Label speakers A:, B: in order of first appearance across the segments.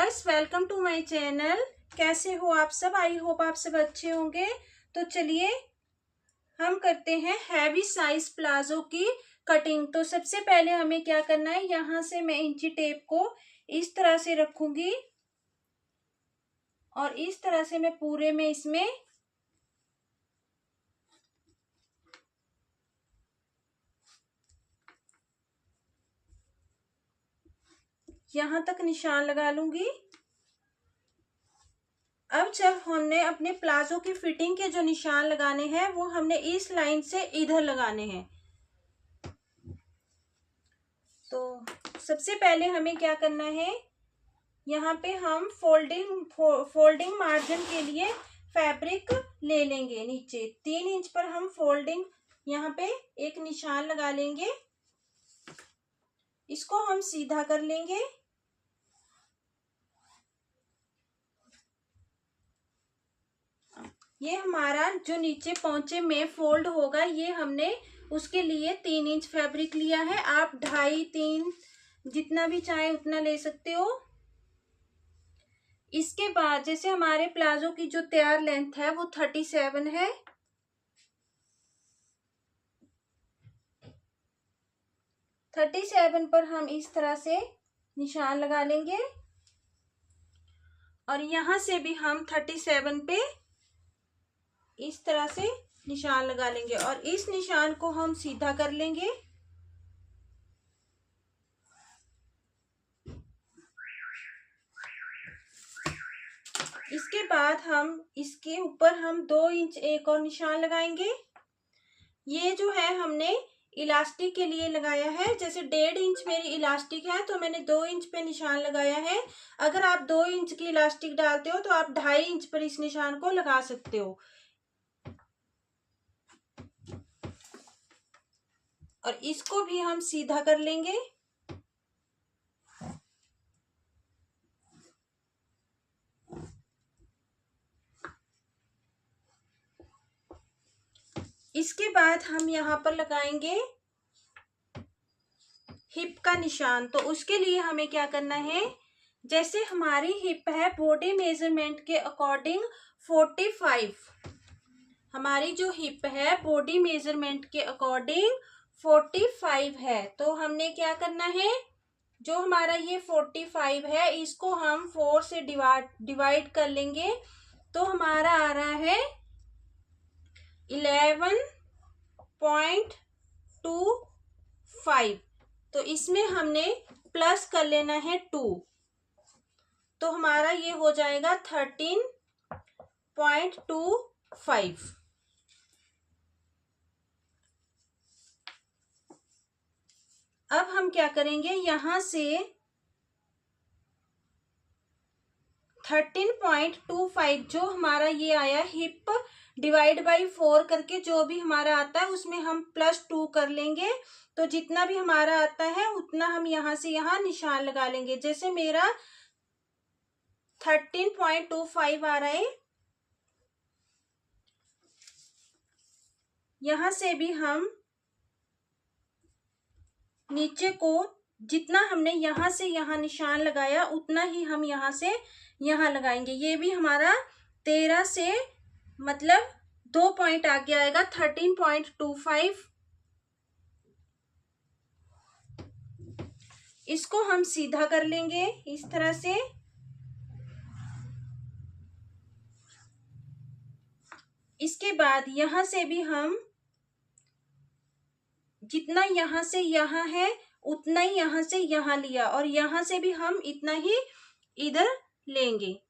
A: Viewers, welcome to my channel. कैसे हो आप सब? आई होप आप सब अच्छे होंगे। तो चलिए हम करते हैं हैवी साइज प्लाजो की कटिंग। तो सबसे पहले हमें क्या करना है, यहाँ से मैं इंची टेप को इस तरह से रखूंगी और इस तरह से मैं पूरे में इसमें यहाँ तक निशान लगा लूंगी। अब जब हमने अपने प्लाजो की फिटिंग के जो निशान लगाने हैं वो हमने इस लाइन से इधर लगाने हैं। तो सबसे पहले हमें क्या करना है, यहाँ पे हम फोल्डिंग मार्जिन के लिए फैब्रिक ले लेंगे। नीचे 3 इंच पर हम फोल्डिंग यहाँ पे एक निशान लगा लेंगे। इसको हम सीधा कर लेंगे। ये हमारा जो नीचे पहुंचे में फोल्ड होगा, ये हमने उसके लिए 3 इंच फैब्रिक लिया है। आप 2.5 3 जितना भी चाहे उतना ले सकते हो। इसके बाद जैसे हमारे प्लाजो की जो तैयार लेंथ है वो 37 है। 37 पर हम इस तरह से निशान लगा लेंगे और यहां से भी हम 37 पे इस तरह से निशान लगा लेंगे और इस निशान को हम सीधा कर लेंगे। इसके बाद हम इसके ऊपर हम 2 इंच एक और निशान लगाएंगे। ये जो है हमने इलास्टिक के लिए लगाया है। जैसे 1.5 इंच मेरी इलास्टिक है तो मैंने 2 इंच पे निशान लगाया है। अगर आप 2 इंच की इलास्टिक डालते हो तो आप 2.5 इंच पर इस निशान को लगा सकते हो। और इसको भी हम सीधा कर लेंगे। इसके बाद हम यहाँ पर लगाएंगे हिप का निशान। तो उसके लिए हमें क्या करना है, जैसे हमारी हिप है बॉडी मेजरमेंट के अकॉर्डिंग 45, हमारी जो हिप है बॉडी मेजरमेंट के अकॉर्डिंग 45 है। तो हमने क्या करना है, जो हमारा ये 45 है इसको हम 4 से डिवाइड कर लेंगे। तो हमारा आ रहा है 11.25। तो इसमें हमने प्लस कर लेना है 2, तो हमारा ये हो जाएगा 13.25। अब हम क्या करेंगे, यहां से 13.25 जो हमारा ये आया हिप डिवाइड बाई 4 करके जो भी हमारा आता है उसमें हम +2 कर लेंगे। तो जितना भी हमारा आता है उतना हम यहां से यहां निशान लगा लेंगे। जैसे मेरा 13.25 आ रहा है, यहां से भी हम नीचे को जितना हमने यहां से यहां निशान लगाया उतना ही हम यहां से यहां लगाएंगे। ये भी हमारा 13 से मतलब 2 पॉइंट आगे आएगा 13.25। इसको हम सीधा कर लेंगे इस तरह से। इसके बाद यहां से भी हम जितना यहां से यहां है उतना ही यहां से यहां लिया और यहां से भी हम इतना ही इधर लेंगे।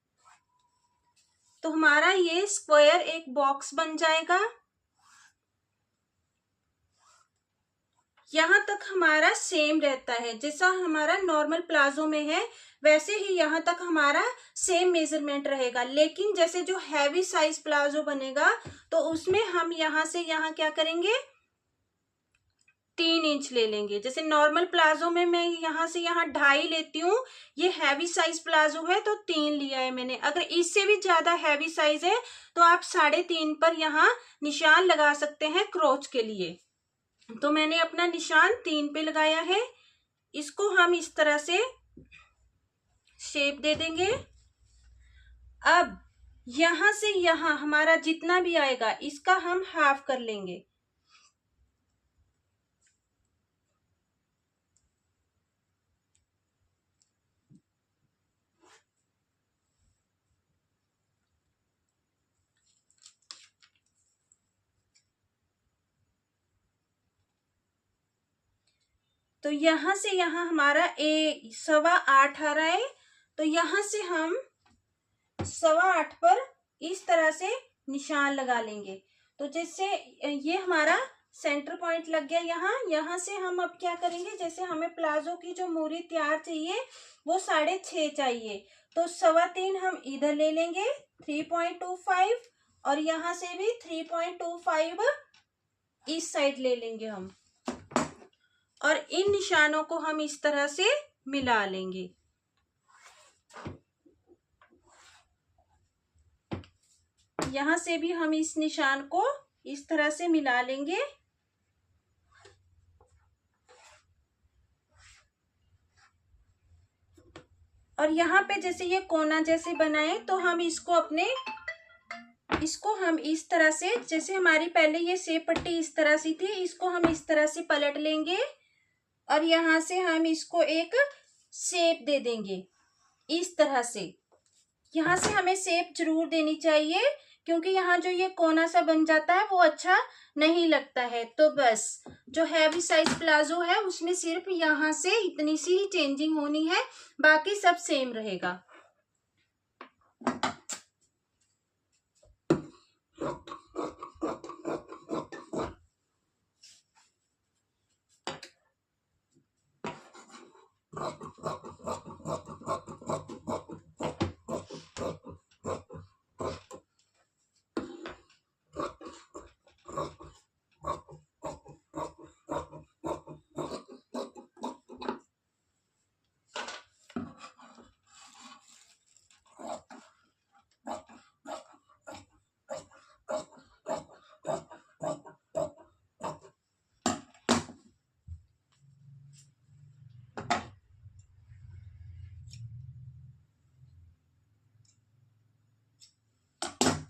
A: तो हमारा ये स्क्वायर एक बॉक्स बन जाएगा। यहां तक हमारा सेम रहता है, जैसा हमारा नॉर्मल प्लाजो में है वैसे ही यहां तक हमारा सेम मेजरमेंट रहेगा। लेकिन जैसे जो हैवी साइज प्लाजो बनेगा तो उसमें हम यहां से यहां क्या करेंगे, 3 इंच ले लेंगे। जैसे नॉर्मल प्लाजो में मैं यहां से यहां 2.5 लेती हूँ, ये हैवी साइज प्लाजो है तो 3 लिया है मैंने। अगर इससे भी ज्यादा हैवी साइज है तो आप 3.5 पर यहाँ निशान लगा सकते हैं क्रोच के लिए। तो मैंने अपना निशान 3 पे लगाया है। इसको हम इस तरह से शेप दे देंगे। अब यहां से यहां हमारा जितना भी आएगा इसका हम हाफ कर लेंगे। तो यहां से यहां हमारा 8.25 आ रहा है, तो यहां से हम 8.25 पर इस तरह से निशान लगा लेंगे। तो जैसे ये हमारा सेंटर पॉइंट लग गया यहाँ से हम अब क्या करेंगे, जैसे हमें प्लाजो की जो मूरी तैयार चाहिए वो 6.5 चाहिए, तो 3.25 हम इधर ले लेंगे 3.25, और यहाँ से भी 3.25 इस साइड ले लेंगे हम, और इन निशानों को हम इस तरह से मिला लेंगे। यहां से भी हम इस निशान को इस तरह से मिला लेंगे। और यहाँ पे जैसे ये कोना जैसे बनाए तो हम इसको हम इस तरह से, जैसे हमारी पहले ये शेप पट्टी इस तरह से थी, इसको हम इस तरह से पलट लेंगे और यहाँ से हम इसको एक शेप दे देंगे इस तरह से। यहाँ से हमें शेप जरूर देनी चाहिए क्योंकि यहाँ जो ये कोना सा बन जाता है वो अच्छा नहीं लगता है। तो बस जो हैवी साइज प्लाजो है उसमें सिर्फ यहाँ से इतनी सी ही चेंजिंग होनी है, बाकी सब सेम रहेगा।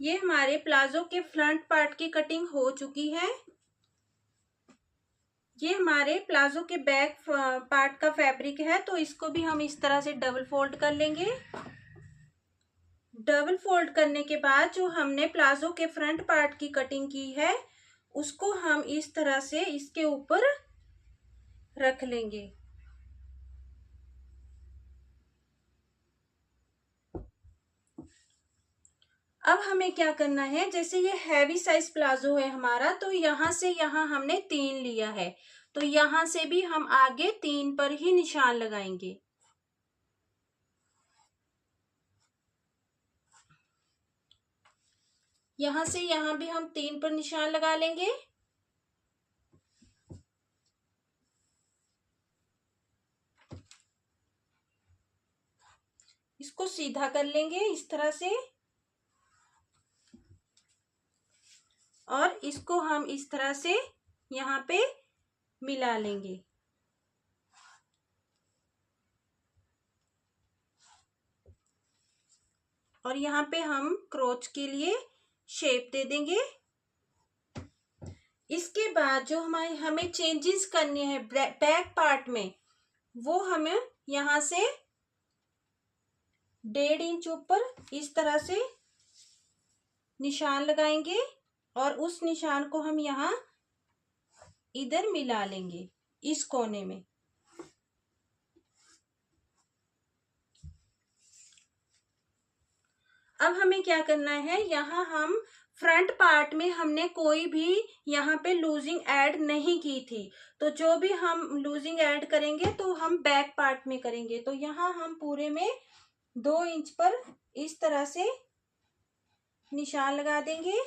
A: ये हमारे प्लाजो के फ्रंट पार्ट की कटिंग हो चुकी है। ये हमारे प्लाजो के बैक पार्ट का फैब्रिक है, तो इसको भी हम इस तरह से डबल फोल्ड कर लेंगे। डबल फोल्ड करने के बाद जो हमने प्लाजो के फ्रंट पार्ट की कटिंग की है उसको हम इस तरह से इसके ऊपर रख लेंगे। अब हमें क्या करना है, जैसे ये हैवी साइज प्लाजो है हमारा, तो यहां से यहां हमने 3 लिया है, तो यहां से भी हम आगे 3 पर ही निशान लगाएंगे। यहां से यहां भी हम 3 पर निशान लगा लेंगे। इसको सीधा कर लेंगे इस तरह से, और इसको हम इस तरह से यहाँ पे मिला लेंगे। और यहाँ पे हम क्रोच के लिए शेप दे देंगे। इसके बाद जो हमें चेंजेस करने हैं बैक पार्ट में, वो हमें यहाँ से 1.5 इंच ऊपर इस तरह से निशान लगाएंगे और उस निशान को हम यहाँ इधर मिला लेंगे इस कोने में। अब हमें क्या करना है, यहाँ हम फ्रंट पार्ट में हमने कोई भी यहाँ पे लूजिंग ऐड नहीं की थी, तो जो भी हम लूजिंग ऐड करेंगे तो हम बैक पार्ट में करेंगे। तो यहाँ हम पूरे में 2 इंच पर इस तरह से निशान लगा देंगे।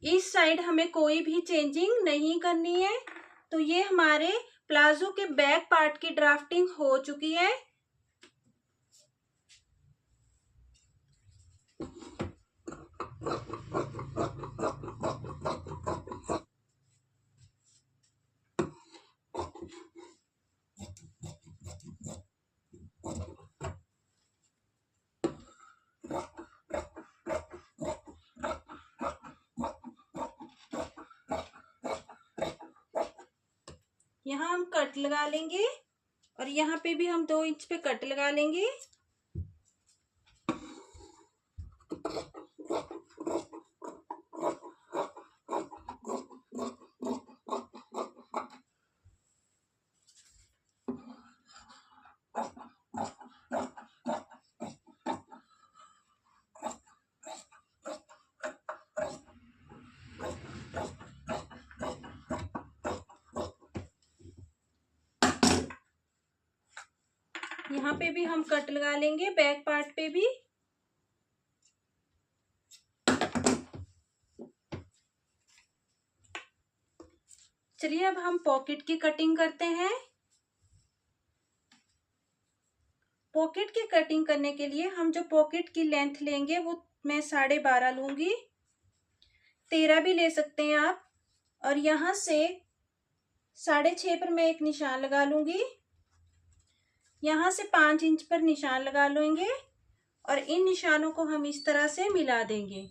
A: इस साइड हमें कोई भी चेंजिंग नहीं करनी है। तो ये हमारे प्लाजो के बैक पार्ट की ड्राफ्टिंग हो चुकी है। यहाँ हम कट लगा लेंगे और यहाँ पे भी हम 2 इंच पे कट लगा लेंगे। यहाँ पे भी हम कट लगा लेंगे, बैक पार्ट पे भी। चलिए अब हम पॉकेट की कटिंग करते हैं। पॉकेट की कटिंग करने के लिए हम जो पॉकेट की लेंथ लेंगे वो मैं 12.5 लूंगी, 13 भी ले सकते हैं आप। और यहाँ से 6.5 पर मैं एक निशान लगा लूंगी। यहाँ से 5 इंच पर निशान लगा लेंगे और इन निशानों को हम इस तरह से मिला देंगे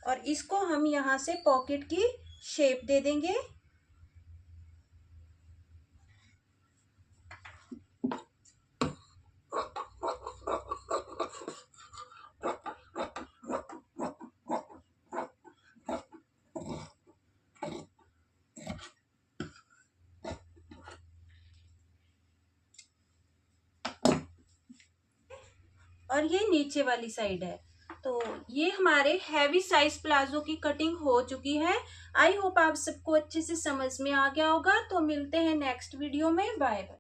A: और इसको हम यहाँ से पॉकेट की शेप दे देंगे। और ये नीचे वाली साइड है। तो ये हमारे हैवी साइज प्लाजो की कटिंग हो चुकी है। आई होप आप सबको अच्छे से समझ में आ गया होगा। तो मिलते हैं नेक्स्ट वीडियो में। Bye bye.